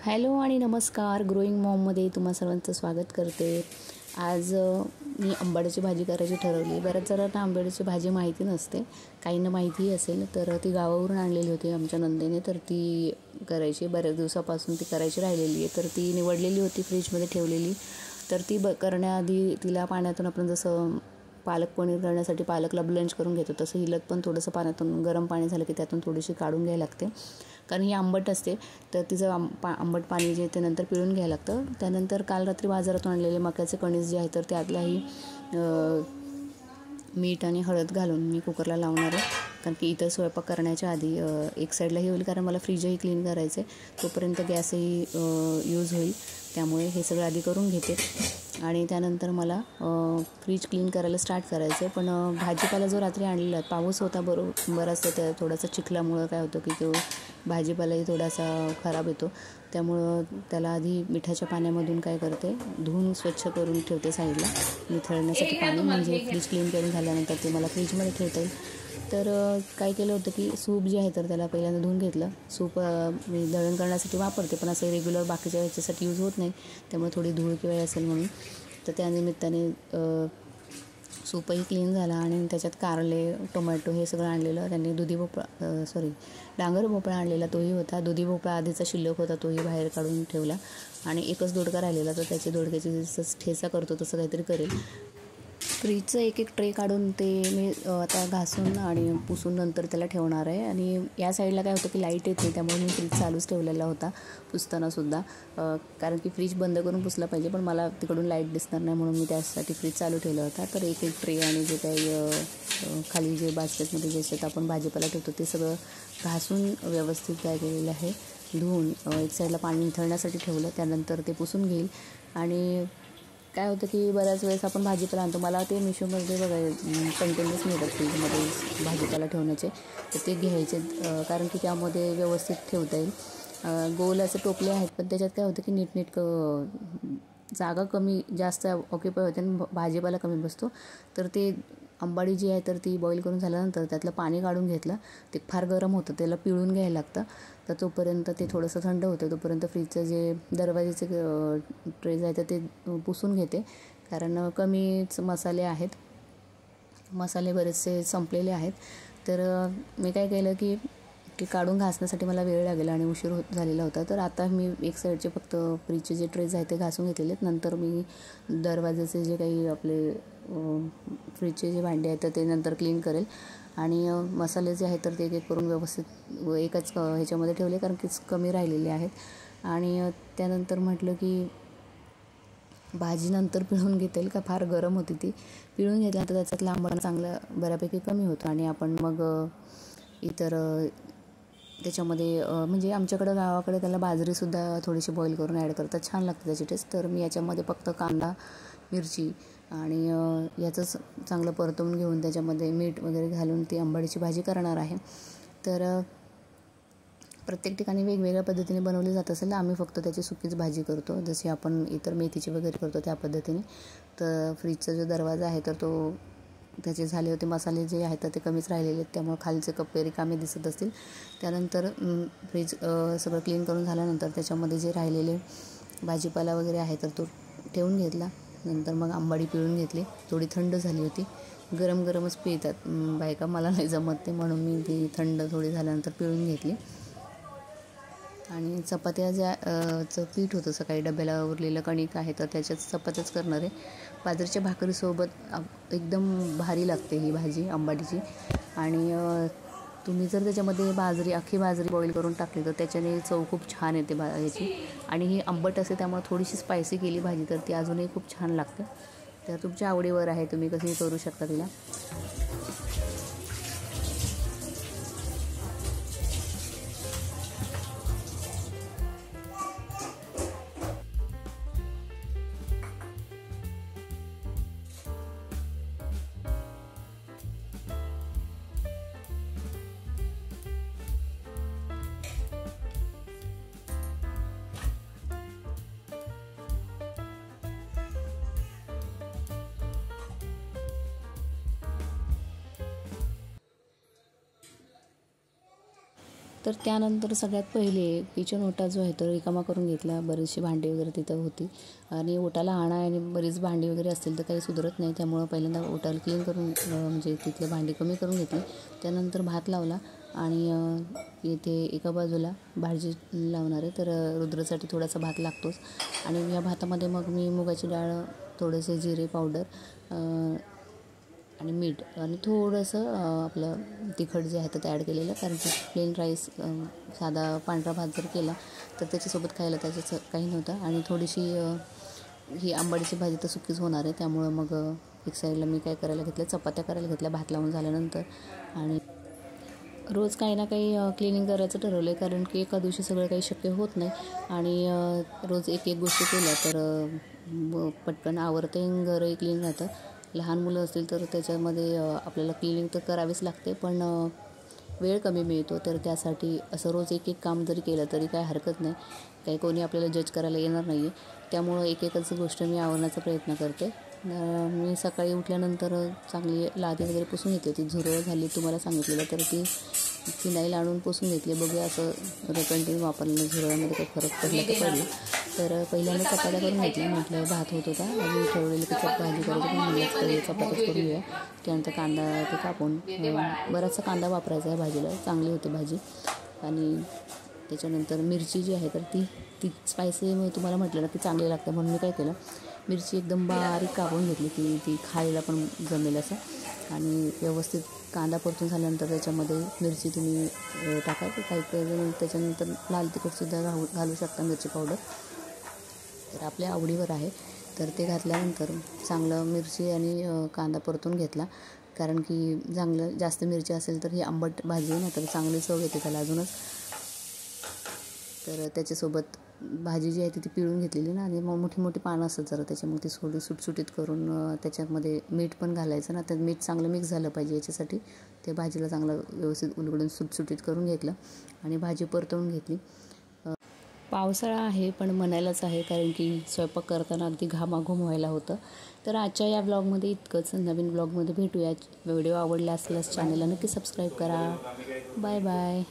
Hello आणि नमस्कार. Growing मॉममध्ये तुम्हा सर्वांचं स्वागत करते. आज मी आंबाड्याची भाजी करायची ठरवली. बऱ्याच जणांना आंबाड्याची भाजी माहिती नसते, काहींना माहितीही असेल. तर ती गावावरून आणलेली होती आमच्या नंदेने, तर ती करायची. बऱ्याच दिवसापासून ती करायची राहिलेली आहे, तर ती निवडलेली होती, फ्रीजमध्ये ठेवलेली. तर ती करण्याआधी तिला पाण्यातून आपण जसं पालक पनीर करण्यासाठी पालकला ब्लेंच करून घेतो, तसं हिलत पण थोडंसं पाण्यातून गरम पाणी झालं की त्यातून थोडीशी काढून घ्यायला लागते, कारण ही आंबट असते. तर तिचं आंबट पाणी जे ते नंतर पिळून घ्यायला लागतं. त्यानंतर काल रात्री बाजारातून आणलेले मक्याचे कणीस जे आहे, तर त्यातलाही मीठ आणि हळद घालून मी कुकरला लावणार आहे, कारण की इतर स्वयंपाक करण्याच्या आधी एक साईडलाही होईल, कारण मला फ्रीजही क्लीन करायचं आहे, तोपर्यंत गॅसही यूज होईल. त्यामुळे हे सगळं आधी करून घेते आणि त्यानंतर मला फ्रीज क्लीन करायला स्टार्ट करायचं आहे. पण भाजीपाला जो रात्री आणलेला आहे, पाऊस होता बराचसा, त्या थोडासा चिखल्यामुळं काय होतं की तो भाजीपालाही थोडासा खराब येतो. त्यामुळं त्याला आधी मिठाच्या पाण्यामधून काय करते, धुवून स्वच्छ करून ठेवते साईडला, निथळण्यासाठी पाणी, म्हणजे फ्रीज क्लीन करून झाल्यानंतर ते मला फ्रीजमध्ये ठेवता येईल. तर काय केलं होतं की सूप जे आहे तर त्याला पहिल्यांदा धुवून घेतलं. सूप मी दळण करण्यासाठी वापरते, पण असं रेग्युलर बाकीच्या ह्याच्यासाठी यूज होत नाही, त्यामुळे थोडी धूळ किंवा असेल म्हणून. तर त्यानिमित्ताने सूपही क्लीन झाला आणि त्याच्यात कारले, टोमॅटो हे सगळं आणलेलं त्यांनी. डांगर भोपळा आणलेला, तोही होता. दुधी भोपळा आधीचा शिल्लक होता, तोही बाहेर काढून ठेवला. आणि एकच दोडका राहिलेला, तर त्याची दोडक्याची जसं ठेचा करतो तसं काहीतरी करेल. फ्रीजचं एक ट्रे काढून ते मी आता घासून आणि पुसून नंतर त्याला ठेवणार आहे. आणि या साईडला काय होतं की लाईट येत नाही, त्यामुळे मी फ्रीज चालूच ठेवलेला होता पुसतानासुद्धा, कारण की फ्रीज बंद करून पुसला पाहिजे, पण मला तिकडून लाईट दिसणार नाही म्हणून मी त्यासाठी फ्रीज चालू ठेवला होता. तर एक ट्रे आणि जे काही खाली जे बास्केटमध्ये जे आपण भाजीपाला ठेवतो ते सगळं घासून व्यवस्थित काय केलेलं आहे, धुवून एक साईडला पाणी निथळण्यासाठी ठेवलं. त्यानंतर ते पुसून घेईल. आणि काय होतं की बऱ्याच वेळेस आपण भाजीपाला आणतो, मला ते मिशोमध्ये बघा कंटेनर्स मिळतात फ्रीजमध्ये भाजीपाला ठेवण्याचे, तर ते घ्यायचे, कारण की त्यामध्ये व्यवस्थित ठेवता येईल. गोल असे टोपले आहेत, पण त्याच्यात काय होतं की नीटनेटकं जागा कमी जास्त ऑक्युपाय होते आणि भाजीपाला कमी बसतो. तर ते आंबाडी जी आहे तर ती बॉईल करून झाल्यानंतर त्यातलं पाणी काढून घेतलं. ते फार गरम होतं, त्याला पिळून घ्यायला लागतं. तर तोपर्यंत ते थोडंसं थंड होतं, तोपर्यंत फ्रीजचं जे दरवाजेचे ट्रेज आहे तर ते पुसून घेते, कारण कमीच मसाले आहेत, मसाले बरेचसे संपलेले आहेत. तर मी काय केलं की काढून घासण्यासाठी मला वेळ लागेल आणि उशीर झालेला होता. तर आता मी एक साईडचे फक्त फ्रीजचे जे ट्रेज आहेत ते घासून घेतलेले आहेत. नंतर मी दरवाजाचे जे काही आपले फ्रीजचे जे भांडे आहेत तर ते नंतर क्लीन करेल. आणि मसाले जे आहेत तर ते एक करून व्यवस्थित एकाच ह्याच्यामध्ये ठेवले, कारण की कमी राहिलेले आहेत. आणि त्यानंतर म्हटलं की भाजी नंतर पिळून घेता येईल, का फार गरम होती ती. पिळून घेतल्यानंतर त्याच्यात लांबणं चांगलं बऱ्यापैकी कमी होतं. आणि आपण मग इतर त्याच्यामध्ये म्हणजे आमच्याकडं गावाकडे त्याला बाजरीसुद्धा थोडीशी बॉईल करून ॲड करतात, छान लागते त्याची टेस्ट. तर मी याच्यामध्ये फक्त कांदा, मिरची आणि याचंच चांगलं परतवून घेऊन त्याच्यामध्ये मीठ वगैरे घालून ती आंबाडीची भाजी करणार आहे. तर प्रत्येक ठिकाणी वेगवेगळ्या पद्धतीने बनवली जात असेल, आम्ही फक्त त्याची सुकीच भाजी करतो, जशी आपण इतर मेथीची वगैरे करतो त्या पद्धतीने. तर फ्रीजचा जो दरवाजा आहे तर तो त्याचे झाले होते, मसाले जे आहेत तर ते कमीच राहिलेले आहेत, त्यामुळे खालचे कप्पे रिकामे दिसत असतील. त्यानंतर फ्रीज सगळं क्लीन करून झाल्यानंतर त्याच्यामध्ये जे राहिलेले भाजीपाला वगैरे आहे तर तो ठेवून घेतला. नंतर मग आंबाडी पिळून घेतली, थोडी थंड झाली होती. गरम गरमच पिळतात बायका, मला नाही जमत ते, म्हणून मी ती थंड थोडी झाल्यानंतर पिळून घेतली. आणि चपात्या चं पीठ होतं सकाळी डब्याला उरलेलं कणिक आहे तर त्याच्याच चपात्याच करणार आहे. बाजरीच्या भाकरीसोबत एकदम भारी लागते ही भाजी आंबाडीची. आणि तुम्ही जर त्याच्यामध्ये अख्खी बाजरी बॉईल करून टाकली तर त्याच्याने चव खूप छान येते ह्याची. आणि ही आंबट असते त्यामुळे थोडीशी स्पायसी केली भाजी तर ती अजूनही खूप छान लागते. तर तुमच्या आवडीवर आहे, तुम्ही कशी करू शकता तिला. तर त्यानंतर सगळ्यात पहिले किचन ओटा जो आहे तो रिकामा करून घेतला. बरीचशी भांडी वगैरे तिथं होती आणि ओटाला आणा आणि बरीच भांडी वगैरे असतील तर काही सुधारत नाही. त्यामुळं पहिल्यांदा ओटाला क्लीन करून म्हणजे तिथले भांडी कमी करून घेतली. त्यानंतर भात लावला आणि इथे एका बाजूला भाजी लावणार आहे. तर रुद्रसाठी थोडासा भात लागतोच आणि या भातामध्ये मग मी मुगाची डाळ, थोडेसे जिरे पावडर आणि मीठ आणि थोडंसं आपलं तिखट जे आहे तर ते ॲड केलेलं. कारण की प्लेन राईस साधा पांढरा भात जर केला तर त्याच्यासोबत खायला त्याचं काही नव्हतं आणि थोडीशी ही आंबाडीची भाजी तर सुकीच होणार आहे. त्यामुळं मग एक साईडला मी काय करायला घेतलं, चपात्या करायला घेतल्या भात लावून झाल्यानंतर. आणि रोज काही ना काही क्लिनिंग करायचं ठरवलं आहे कारण की एका दिवशी सगळं काही शक्य होत नाही आणि रोज एक गोष्टी केल्या तर पटकन आवरते, घरही क्लीन राहतं. लहान मुलं असतील तर त्याच्यामध्ये आपल्याला क्लिनिंग तर करावीच लागते पण वेळ कमी मिळतो. तर त्यासाठी असं रोज एक काम जरी केलं तरी काय हरकत नाही. काही कोणी आपल्याला जज करायला येणार नाही आहे. त्यामुळं एकच गोष्ट मी आवरण्याचा प्रयत्न करते. मी सकाळी उठल्यानंतर चांगली लादी वगैरे पुसून घेतली होती. झुरळ झाली तुम्हाला सांगितलेलं तर ती फिनाईल आणून पुसून घेतली. बघूया असं कंटिन्यू वापरलेलं झुरळामध्ये काही फरक पडला तर पडला. तर पहिल्यांदा चपात्या करून घेतल्या. म्हटलं भात होत होता आणि ठरवलेलं की भाजी करायची पण म्हणलं चपात्याच करून घेऊया. त्यानंतर कांदा ते कापून बराचसा कांदा वापरायचा आहे भाजीला, चांगली होते भाजी. आणि त्याच्यानंतर मिरची जी आहे तर ती स्पायसी मी तुम्हाला म्हटलं ना की चांगली लागते म्हणून मी काय केलं, मिरची एकदम बारीक कापून घेतली की ती खायला पण जमेल असं. आणि व्यवस्थित कांदा परतून झाल्यानंतर त्याच्यामध्ये मिरची तुम्ही टाकायची. काही त्याच्यानंतर लाल तिखटसुद्धा घालू शकता, मिरची पावडर तर आपल्या आवडीवर आहे. तर ते घातल्यानंतर चांगलं मिरची आणि कांदा परतून घेतला कारण की चांगलं जास्त मिरची असेल तर ही आंबट भाजी आहे ना तर चांगली चव येते त्याला अजूनच. तर त्याच्यासोबत भाजी जी आहे ती पिळून घेतलेली ना आणि मग मोठी मोठी पानं असतात जरा त्याच्यामुळे ती थोडी सुटसुटीत करून त्याच्यामध्ये मीठ पण घालायचं ना. तर मीठ चांगलं मिक्स झालं पाहिजे याच्यासाठी. ते भाजीला चांगलं व्यवस्थित उलगडून सुटसुटीत करून घेतलं आणि भाजी परतवून घेतली. पावसाळा आहे पण म्हणायलाच आहे कारण की स्वयंपाक करताना अगदी घामाघूम व्हायला होतं. तर आजच्या या ब्लॉगमध्ये इतकंच. नवीन ब्लॉगमध्ये भेटूया. व्हिडिओ आवडला असल्यास चॅनलला नक्की सबस्क्राईब करा. Bye bye.